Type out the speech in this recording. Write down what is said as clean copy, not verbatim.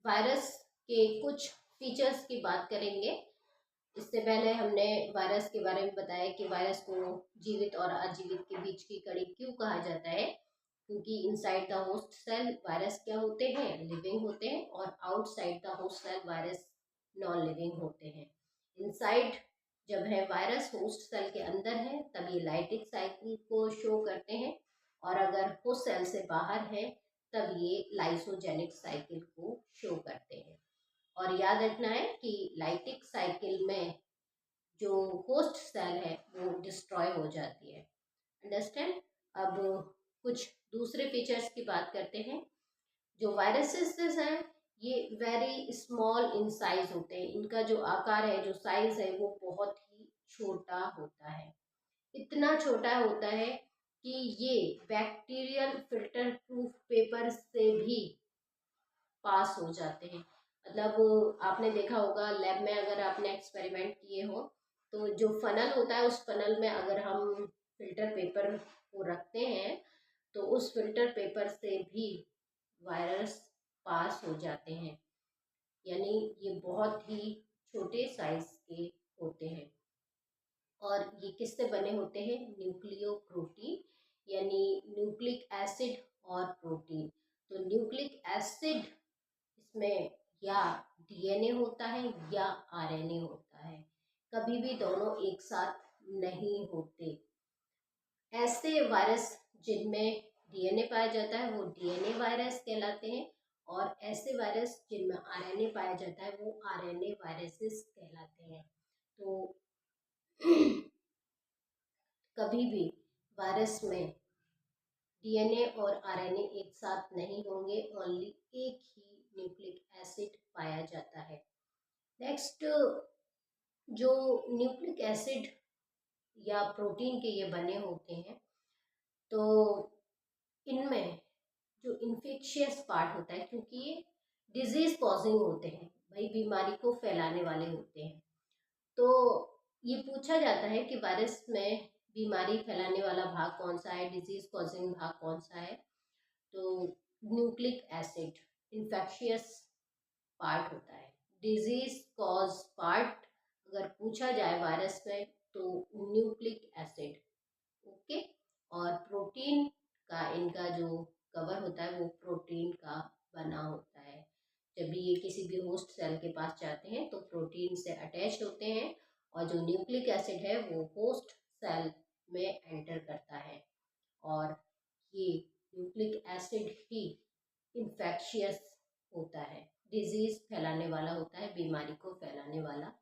Virus के कुछ features की बात करेंगे। इससे पहले हमने वायरस के बारे में बताया कि वायरस को जीवित और अजीवित के बीच की कड़ी क्यों कहा जाता है, क्योंकि inside the host cell virus क्या होते हैं, लिविंग होते हैं, और outside the host cell virus non living होते हैं। इनसाइड जब है वायरस होस्ट सेल के अंदर है तब ये लाइटिक साइकिल को शो करते हैं, और अगर होस्ट सेल से बाहर है तब ये लाइसोजेनिक साइकिल को शो करते हैं। और याद रखना है कि लाइटिक साइकिल में जो होस्ट सेल है वो डिस्ट्रॉय हो जाती है। अंडरस्टैंड। अब कुछ दूसरे फीचर्स की बात करते हैं। जो वायरसेस हैं ये वेरी स्मॉल इन साइज होते हैं। इनका जो आकार है, जो साइज है, वो बहुत ही छोटा होता है। इतना छोटा होता है कि ये बैक्टीरियल फिल्टर प्रूफ पेपर से भी पास हो जाते हैं। मतलब आपने देखा होगा लैब में, अगर आपने एक्सपेरिमेंट किए हो तो जो फनल होता है उस फनल में अगर हम फिल्टर पेपर को रखते हैं तो उस फिल्टर पेपर से भी वायरस पास हो जाते हैं। यानी ये बहुत ही छोटे साइज के होते हैं। और ये किससे बने होते हैं? न्यूक्लियो प्रोटीन, यानी न्यूक्लिक एसिड और प्रोटीन। तो न्यूक्लिक एसिड इसमें या डीएनए होता है या आरएनए होता है, कभी भी दोनों एक साथ नहीं होते। ऐसे वायरस जिनमें डीएनए पाया जाता है वो डीएनए वायरस कहलाते हैं, और ऐसे वायरस जिनमें आरएनए पाया जाता है वो आरएनए वायरसेस कहलाते हैं। तो कभी भी वायरस में डीएनए और आरएनए एक साथ नहीं होंगे, ओनली एक ही न्यूक्लिक एसिड पाया जाता है। नेक्स्ट, जो न्यूक्लिक एसिड या प्रोटीन के ये बने होते हैं, तो इनमें जो इन्फेक्शियस पार्ट होता है, क्योंकि ये डिजीज कॉजिंग होते हैं, भाई बीमारी को फैलाने वाले होते हैं, तो ये पूछा जाता है कि वायरस में बीमारी फैलाने वाला भाग कौन सा है, डिजीज कॉजिंग भाग कौन सा है। तो न्यूक्लिक एसिड इन्फेक्शियस पार्ट होता है। डिजीज कॉज पार्ट अगर पूछा जाए वायरस में तो न्यूक्लिक एसिड। ओके। और प्रोटीन का इनका जो कवर होता है वो प्रोटीन का बना होता है। जब भी ये किसी भी होस्ट सेल के पास जाते हैं तो प्रोटीन से अटैच होते हैं, और जो न्यूक्लिक एसिड है वो होस्ट सेल में एंटर करता है, और ये न्यूक्लिक एसिड ही इन्फेक्शियस होता है, डिजीज फैलाने वाला होता है, बीमारी को फैलाने वाला